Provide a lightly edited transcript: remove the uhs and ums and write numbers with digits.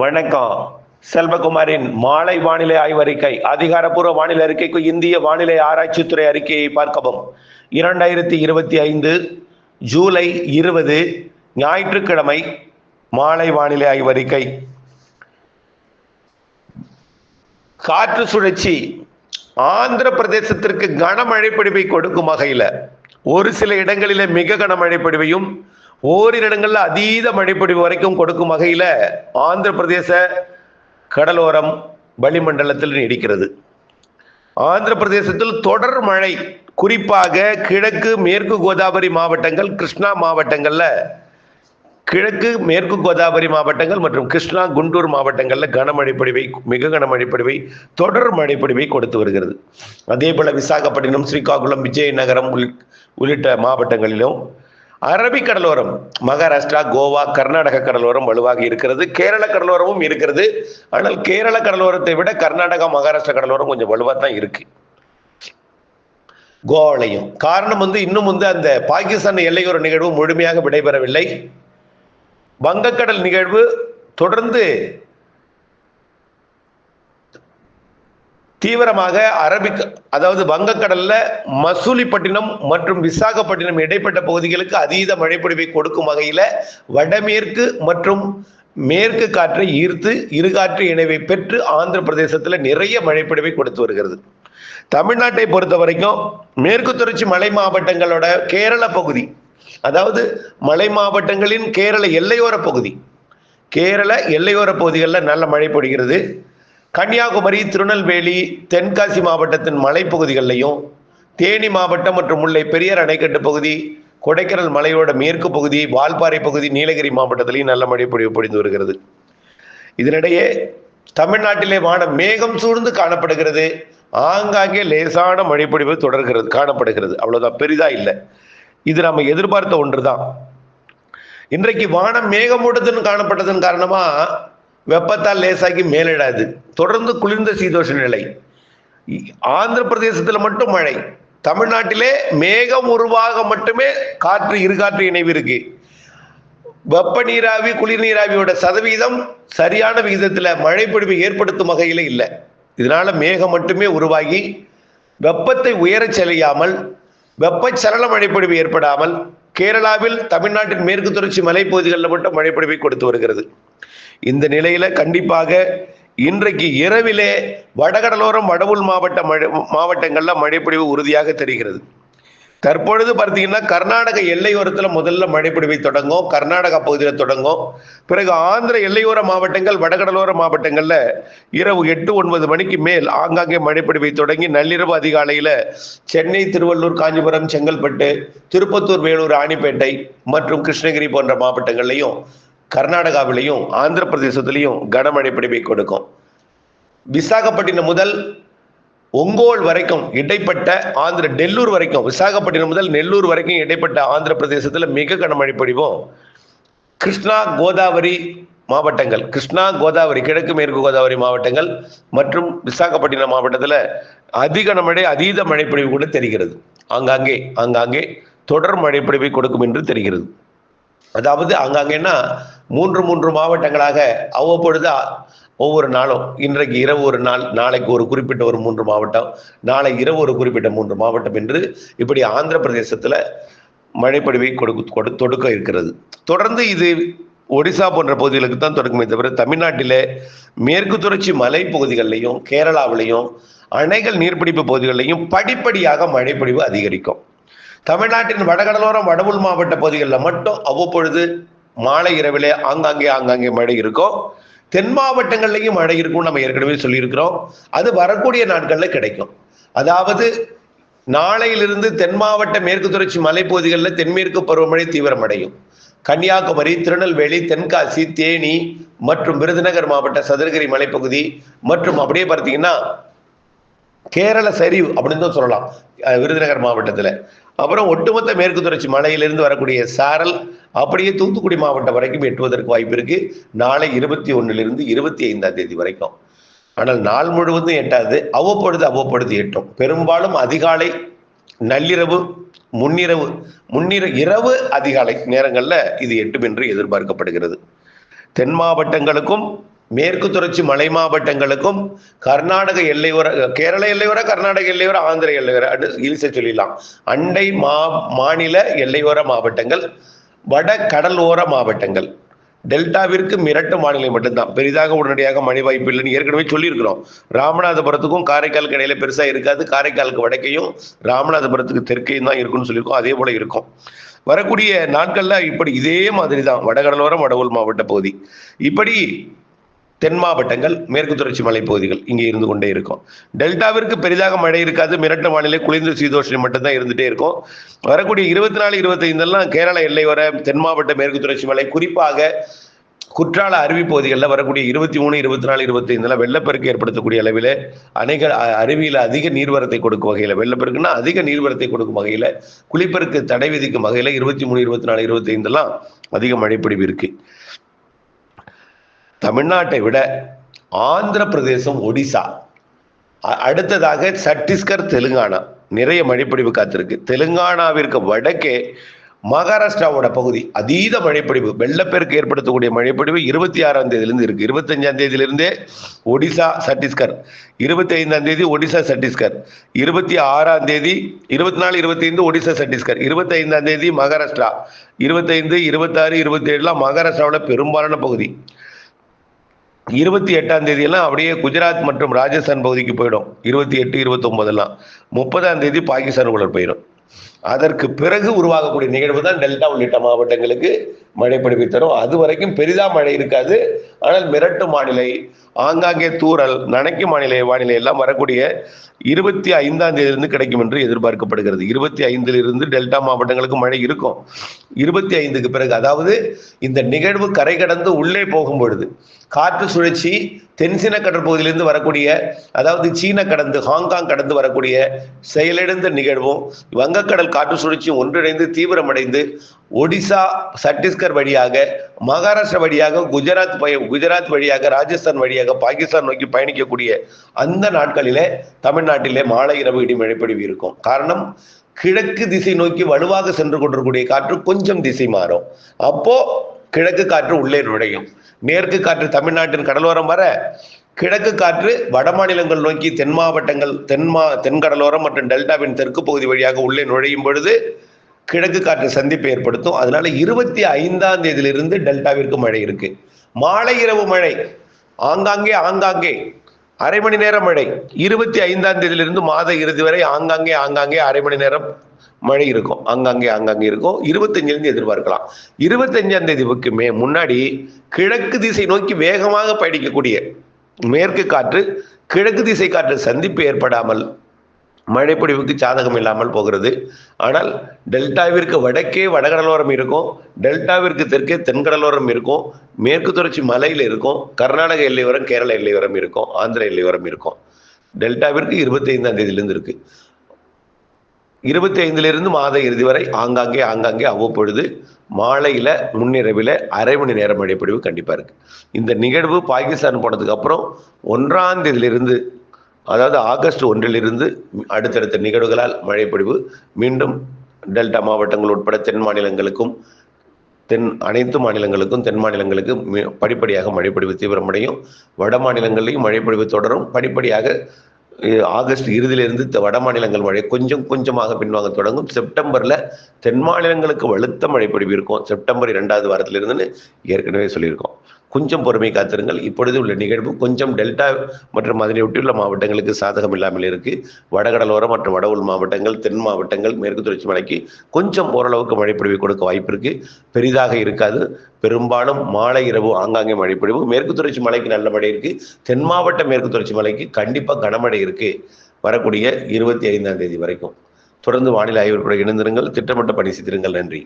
வணக்கம். செல்வகுமாரின் மாலை வானிலை ஆய்வறிக்கை. அதிகாரப்பூர்வ வானிலை அறிக்கைக்கு இந்திய வானிலை ஆராய்ச்சித்துறை அறிக்கையை பார்க்கவும். 2025 ஜூலை 20 ஞாயிற்றுக்கிழமை மாலை வானிலை ஆய்வறிக்கை. காற்று சுழற்சி ஆந்திர பிரதேசத்திற்கு கனமழை பொழிவை கொடுக்கும் வகையில் ஒரு சில இடங்களில் மிக கனமழை பொழிவையும் ஓரிரு இடங்கள்ல அதீத மழைப்பொழிவு வரைக்கும் கொடுக்கும் வகையில ஆந்திர பிரதேச கடலோரம் வளிமண்டலத்தில் நீடிக்கிறது. ஆந்திர பிரதேசத்தில் தொடர் மழை, குறிப்பாக கிழக்கு மேற்கு கோதாவரி மாவட்டங்கள், கிருஷ்ணா மாவட்டங்கள்ல, கிழக்கு மேற்கு கோதாவரி மாவட்டங்கள் மற்றும் கிருஷ்ணா குண்டூர் மாவட்டங்கள்ல கனமழை பொழிவை, மிக கனமழை பொழிவை, தொடர் மழை பொழிவை கொடுத்து வருகிறது. அதே போல விசாகப்பட்டினம், ஸ்ரீகாகுளம், விஜயநகரம் உள்ளிட்ட மாவட்டங்களிலும் அரபிக்கடலோரம், மகாராஷ்டிரா, கோவா, கர்நாடக கடலோரம் வலுவாக இருக்கிறது. கேரள கடலோரமும் இருக்கிறது. ஆனால் கேரள கடலோரத்தை விட கர்நாடகா, மகாராஷ்டிரா கடலோரம் கொஞ்சம் வலுவாக தான் இருக்கு. கோவாலையும் காரணம் இன்னும் அந்த பாகிஸ்தான் எல்லையோர நிகழ்வு முழுமையாக விடைபெறவில்லை. வங்கக்கடல் நிகழ்வு தொடர்ந்து தீவிரமாக அதாவது வங்கக்கடல்ல மசூலிப்பட்டினம் மற்றும் விசாகப்பட்டினம் இடைப்பட்ட பகுதிகளுக்கு அதீத மழைப்பொழிவை கொடுக்கும் வகையில வடமேற்கு மற்றும் மேற்கு காற்றை ஈர்த்து இருகாற்று இணைவை பெற்று ஆந்திர பிரதேசத்துல நிறைய மழைப்பொழிவை கொடுத்து வருகிறது. தமிழ்நாட்டை பொறுத்த வரைக்கும் மேற்கு தொடர்ச்சி மலை மாவட்டங்களோட கேரள பகுதி, அதாவது மலை மாவட்டங்களின் கேரள எல்லையோர பகுதி, கேரள எல்லையோர பகுதிகளில் நல்ல மழை பொழிகிறது. கன்னியாகுமரி, திருநெல்வேலி, தென்காசி மாவட்டத்தின் மலைப்பகுதிகளிலையும், தேனி மாவட்டம் மற்றும் முல்லை பெரியார் அணைக்கட்டு பகுதி, கொடைக்கானல் மலையோட மேற்கு பகுதி, வால்பாறை பகுதி, நீலகிரி மாவட்டத்திலையும் நல்ல மழை பொழிந்து வருகிறது. இதனிடையே தமிழ்நாட்டிலே வானம் மேகம் சூழ்ந்து காணப்படுகிறது. ஆங்காங்கே லேசான மழைப்பொழிவு காணப்படுகிறது. அவ்வளவுதான், பெரிதா இல்லை. இது நம்ம எதிர்பார்த்த ஒன்றுதான். இன்றைக்கு வானம் மேகமூட்டத்துன்னு காணப்பட்டதன் காரணமா வெப்பத்தால் லேசாகி மேலிடாது. தொடர்ந்து குளிர்ந்த சீதோஷ நிலை. ஆந்திர பிரதேசத்துல மட்டும் மழை, தமிழ்நாட்டிலே மேகம் உருவாக மட்டுமே காற்று இருகாற்று இணைவு இருக்கு. வெப்ப நீராவி, குளிர் நீராவியோட சதவீதம் சரியான விகிதத்துல மழை பொழிவை ஏற்படுத்தும் வகையில இல்லை. இதனால மேகம் மட்டுமே உருவாகி வெப்பத்தை உயரச் செல்லையாமல், வெப்பச்சலன மழைப்பொழிவு ஏற்படாமல் கேரளாவில், தமிழ்நாட்டின் மேற்கு தொடர்ச்சி மலைப்பகுதிகளில் மட்டும் மழைப்பொழிவை கொடுத்து வருகிறது. இந்த நிலையில கண்டிப்பாக இன்றைக்கு இரவிலே வடகடலோரம், வடவுள் மாவட்டங்கள்ல மழைப்பொழிவு உறுதியாக தெரிகிறது. தற்பொழுது பார்த்தீங்கன்னா கர்நாடக எல்லையோரத்துல முதல்ல மழைப்பொழிவை தொடங்கும், கர்நாடகா பகுதியில் தொடங்கும். பிறகு ஆந்திர எல்லையோர மாவட்டங்கள், வடகடலோர மாவட்டங்கள்ல இரவு 8-9 மணிக்கு மேல் ஆங்காங்கே மழைப்பொழிவை தொடங்கி நள்ளிரவு அதிகாலையில சென்னை, திருவள்ளூர், காஞ்சிபுரம், செங்கல்பட்டு, திருப்பத்தூர், வேலூர், ராணிப்பேட்டை மற்றும் கிருஷ்ணகிரி போன்ற மாவட்டங்கள்லையும், கர்நாடகாவிலையும் ஆந்திர பிரதேசத்திலையும் கனமழை பொழிவை கொடுக்கும். விசாகப்பட்டினம் முதல் ஒங்கோல் வரைக்கும் இடைப்பட்ட டெல்லூர் வரைக்கும், விசாகப்பட்டினம் முதல் நெல்லூர் வரைக்கும் இடைப்பட்ட ஆந்திர பிரதேசத்துல மிக கனமழை பொழிவும், கிருஷ்ணா கோதாவரி மாவட்டங்கள், கிருஷ்ணா கோதாவரி, கிழக்கு மேற்கு கோதாவரி மாவட்டங்கள் மற்றும் விசாகப்பட்டினம் மாவட்டத்துல அதிகனமழை, அதீத மழைப்பொழிவு கூட தெரிகிறது. ஆங்காங்கே தொடர் மழைப்பொழிவை கொடுக்கும் என்று தெரிகிறது. அதாவது ஆங்காங்கன்னா 3 மாவட்டங்களாக அவ்வப்பொழுது ஒவ்வொரு நாளும், இன்றைக்கு இரவு ஒரு நாள், நாளைக்கு ஒரு குறிப்பிட்ட ஒரு 3 மாவட்டம், நாளை இரவு ஒரு குறிப்பிட்ட 3 மாவட்டம் என்று இப்படி ஆந்திர பிரதேசத்துல மழைப்பொழிவை தொடுக்க இருக்கிறது. தொடர்ந்து இது ஒடிசா போன்ற பகுதிகளுக்கு தான் தொடங்குமே தவிர தமிழ்நாட்டில மேற்கு தொடர்ச்சி மலை பகுதிகளிலையும், கேரளாவிலையும், அணைகள் நீர்பிடிப்பு பகுதிகளிலையும் படிப்படியாக மழைப்பொழிவு அதிகரிக்கும். தமிழ்நாட்டின் வடகடலோரம், வடவுள் மாவட்ட பகுதிகளில் மட்டும் அவ்வப்பொழுது மாலை இரவிலே ஆங்காங்கே மழை இருக்கும். தென் மாவட்டங்கள்லையும் மழை இருக்கும், நம்ம ஏற்கனவே சொல்லியிருக்கிறோம். அது வரக்கூடிய நாட்கள்ல கிடைக்கும். அதாவது நாளையிலிருந்து தென் மாவட்ட மேற்கு தொடர்ச்சி மலைப்பகுதிகளில் தென்மேற்கு பருவமழை தீவிரமடையும். கன்னியாகுமரி, திருநெல்வேலி, தென்காசி, தேனி மற்றும் விருதுநகர் மாவட்ட சதுரகிரி மலைப்பகுதி மற்றும் அப்படியே பார்த்தீங்கன்னா கேரள சரிவு அப்படின்னு தான் சொல்லலாம் விருதுநகர் மாவட்டத்துல. அப்புறம் ஒட்டுமொத்த மேற்கு தொடர்ச்சி மலையிலிருந்து வரக்கூடிய சாரல் அப்படியே தூத்துக்குடி மாவட்டம் வரைக்கும் எட்டுவதற்கு வாய்ப்பு இருக்கு. நாளை 21 25ஆம் தேதி வரைக்கும். ஆனால் நாள் முழுவதும் எட்டாது, அவ்வப்பொழுது எட்டும். பெரும்பாலும் அதிகாலை, நள்ளிரவு, இரவு அதிகாலை நேரங்கள்ல இது எட்டும் என்று எதிர்பார்க்கப்படுகிறது. தென் மாவட்டங்களுக்கும் மேற்கு தொடர்ச்சி மலை மாவட்டங்களுக்கும் கர்நாடக எல்லையோர, கேரள எல்லையோர, கர்நாடக எல்லையோர, ஆந்திர எல்லையோர ஈஸியா சொல்லிடலாம். அண்டை மாநில எல்லையோர மாவட்டங்கள், வட கடலோர மாவட்டங்கள். டெல்டாவிற்கு மிரட்டு மாநிலை மட்டும்தான், பெரிதாக உடனடியாக மழை வாய்ப்பு இல்லைன்னு ஏற்கனவே சொல்லியிருக்கிறோம். ராமநாதபுரத்துக்கும் காரைக்காலுக்கு இடையில பெருசா இருக்காது, காரைக்காலுக்கு வடக்கையும் ராமநாதபுரத்துக்கு தெற்கையும் தான் இருக்குன்னு சொல்லியிருக்கோம். அதே போல இருக்கும். வரக்கூடிய நாட்கள்ல இப்படி இதே மாதிரி தான் வடகடலோரம், வட உள் மாவட்ட பகுதி, இப்படி தென் மாவட்டங்கள், மேற்கு தொடர்ச்சி மலைப்பகுதிகள் இங்கே இருந்து கொண்டே இருக்கும். டெல்டாவிற்கு பெரிதாக மழை இருக்காது, மிரட்டு வானிலை, குளிர்ந்த சீதோஷ்ணி மட்டும்தான் இருந்துட்டே இருக்கும். வரக்கூடிய 24, 25 கேரள எல்லை வர தென் மாவட்ட மேற்கு தொடர்ச்சி மலை, குறிப்பாக குற்றால அருவி பகுதிகளில் வரக்கூடிய 23, 24, 25 வெள்ளப்பெருக்கு ஏற்படுத்தக்கூடிய அளவில் அருவியில் அதிக நீர்வரத்தை கொடுக்கும் வகையில், வெள்ளப்பெருக்குன்னா அதிக நீர்வரத்தை கொடுக்கும் வகையில், குளிப்பெருக்கு தடை விதிக்கும் வகையில் 23, 24, 25 அதிக மழைப்பிடிவு இருக்கு. தமிழ்நாட்டை விட ஆந்திர பிரதேசம், ஒடிசா, அடுத்ததாக சத்தீஸ்கர், தெலுங்கானா நிறைய மழைப்பிடிவு காத்திருக்கு. தெலுங்கானாவிற்கு வடக்கே மகாராஷ்டிராவோட பகுதி அதீத மழைப்பிடிவு, வெள்ளப்பெருக்கு ஏற்படுத்தக்கூடிய மழைப்பிடிவு 26ஆம் தேதியிலிருந்து இருக்கு. 25ஆம் தேதியிலிருந்தே ஒடிசா, சத்தீஸ்கர், 25ஆம் தேதி ஒடிசா, சத்தீஸ்கர், 26ஆம் தேதி, 24, 25 ஒடிசா, சத்தீஸ்கர், 25ஆம் தேதி மகாராஷ்டிரா, 25, 26, 27 மகாராஷ்டிராவோட பெரும்பாலான பகுதி. 28ஆம் தேதியெல்லாம் அப்படியே குஜராத் மற்றும் ராஜஸ்தான் பகுதிக்கு போயிடும். 28, 29 30ஆம் தேதி பாகிஸ்தானுக்குள்ள போயிடும். அதற்கு பிறகு உருவாகக்கூடிய நிகழ்வு தான் டெல்டா உள்ளிட்ட மாவட்டங்களுக்கு மழை பொழிவை தரும். அது வரைக்கும் பெரிதா மழை இருக்காது. ஆனால் மிரட்டு வானிலை, ஆங்காங்கே தூறல், நனைக்கும் வானிலை எல்லாம் வரக்கூடிய 25ஆம் தேதியிலிருந்து கிடைக்கும் என்று எதிர்பார்க்கப்படுகிறது. 25 டெல்டா மாவட்டங்களுக்கு மழை இருக்கும். 25க்கு பிறகு, அதாவது இந்த நிகழ்வு கரை கடந்து உள்ளே போகும் பொழுது, காற்று சுழற்சி தென்சீன கடற்பகுதியிலிருந்து வரக்கூடிய, அதாவது சீன கடந்து ஹாங்காங் கடந்து வரக்கூடிய செயலிழந்த நிகழ்வும், வங்கக்கடல் காற்று சுழற்சியும் ஒன்றிணைந்து தீவிரமடைந்து ஒடிசா, சத்தீஸ்கர் வழியாக, மகாராஷ்டிரா வழியாக, குஜராத் வழியாக, ராஜஸ்தான் வழியாக பாகிஸ்தான் நோக்கி பயணிக்கக்கூடிய அந்த நாட்களிலே தமிழ்நாட்டிலே மாலை இரவு இடி மழைப்பொழிவு இருக்கும். காரணம், கிழக்கு திசை நோக்கி வலுவாக சென்று கொண்டிருக்கக்கூடிய காற்று கொஞ்சம் திசை மாறும். அப்போ கிழக்கு காற்று உள்ளே நுழையும். மேற்கு காற்று தமிழ்நாட்டின் கடலோரம் வர, கிழக்கு காற்று வட மாநிலங்கள் நோக்கி தென் மாவட்டங்கள், தென்கடலோரம் மற்றும் டெல்டாவின் தெற்கு பகுதி வழியாக உள்ளே நுழையும் பொழுது கிழக்கு காற்று சந்திப்பை ஏற்படுத்தும். அதனால 25ஆம் தேதியிலிருந்து டெல்டாவிற்கு மழை இருக்கு. மாலை இரவு மழை ஆங்காங்கே அரை மணி நேரம் மழை. 25ஆம் தேதியிலிருந்து மாத இறுதி வரை ஆங்காங்கே அரை மணி நேரம் மழை இருக்கும். ஆங்காங்கே இருக்கும். 25லிருந்து எதிர்பார்க்கலாம். 25ஆம் தேதிக்கு முன்னாடி கிழக்கு திசை நோக்கி வேகமாக பயணிக்கக்கூடிய மேற்கு காற்று, கிழக்கு திசை காற்று சந்திப்பு ஏற்படாமல் மழைப்பொழிவுக்கு சாதகம் இல்லாமல் போகிறது. ஆனால் டெல்டாவிற்கு வடக்கே வடகடலோரம் இருக்கும், டெல்டாவிற்கு தெற்கே தென்கடலோரம் இருக்கும், மேற்கு தொடர்ச்சி மலையில் இருக்கும், கர்நாடக எல்லையோரம், கேரள எல்லையோரம் இருக்கும், ஆந்திர எல்லையோரம் இருக்கும். டெல்டாவிற்கு 25ஆம் தேதியிலிருந்து இருக்கு. 25லிருந்து மாத இறுதி வரை ஆங்காங்கே அவ்வப்பொழுது மாலையில முன்னிரவில் அரை மணி நேரம் மழைப்பொழிவு கண்டிப்பா இருக்கு. இந்த நிகழ்வு பாகிஸ்தான் போனதுக்கு அப்புறம் 1ஆம் தேதியிலிருந்து, அதாவது ஆகஸ்ட் 1லிருந்து அடுத்தடுத்த நிகழ்வுகளால் மழைப்பொழிவு மீண்டும் டெல்டா மாவட்டங்கள் உட்பட தென் மாநிலங்களுக்கும், அனைத்து மாநிலங்களுக்கும், தென் மாநிலங்களுக்கு படிப்படியாக மழைப்பொழிவு தீவிரமடையும். வட மாநிலங்களிலும் மழைப்பொழிவு தொடரும். படிப்படியாக ஆகஸ்ட் இறுதியிலிருந்து வட மாநிலங்கள் மழை கொஞ்சமாக பின்வாங்க தொடங்கும். செப்டம்பர்ல தென் மாநிலங்களுக்கு வலுத்த மழைப்பொழிவு இருக்கும். செப்டம்பர் 2வது வாரத்திலிருந்துன்னு ஏற்கனவே சொல்லியிருக்கோம். கொஞ்சம் பொறுமை காத்திருங்கள். இப்பொழுது உள்ள நிகழ்வு கொஞ்சம் டெல்டா மற்றும் அதனை ஒட்டியுள்ள மாவட்டங்களுக்கு சாதகம் இல்லாமல் இருக்கு. வடகடலோரம் மற்றும் வட உள் மாவட்டங்கள், தென் மாவட்டங்கள், மேற்கு தொடர்ச்சி மலைக்கு கொஞ்சம் ஓரளவுக்கு மழைப்பொழிவு கொடுக்க வாய்ப்பு இருக்கு. பெரிதாக இருக்காது. பெரும்பாலும் மாலை இரவு ஆங்காங்கே மழைப்பொழிவு. மேற்கு தொடர்ச்சி மலைக்கு நல்ல மழை இருக்கு. தென் மாவட்ட மேற்கு தொடர்ச்சி மலைக்கு கண்டிப்பா கனமழை இருக்கு வரக்கூடிய 25ஆம் தேதி வரைக்கும். தொடர்ந்து வானிலை ஆய்வு கூட இணைந்திருங்கள். திட்டமிட்ட பணி செய்திருங்கள். நன்றி.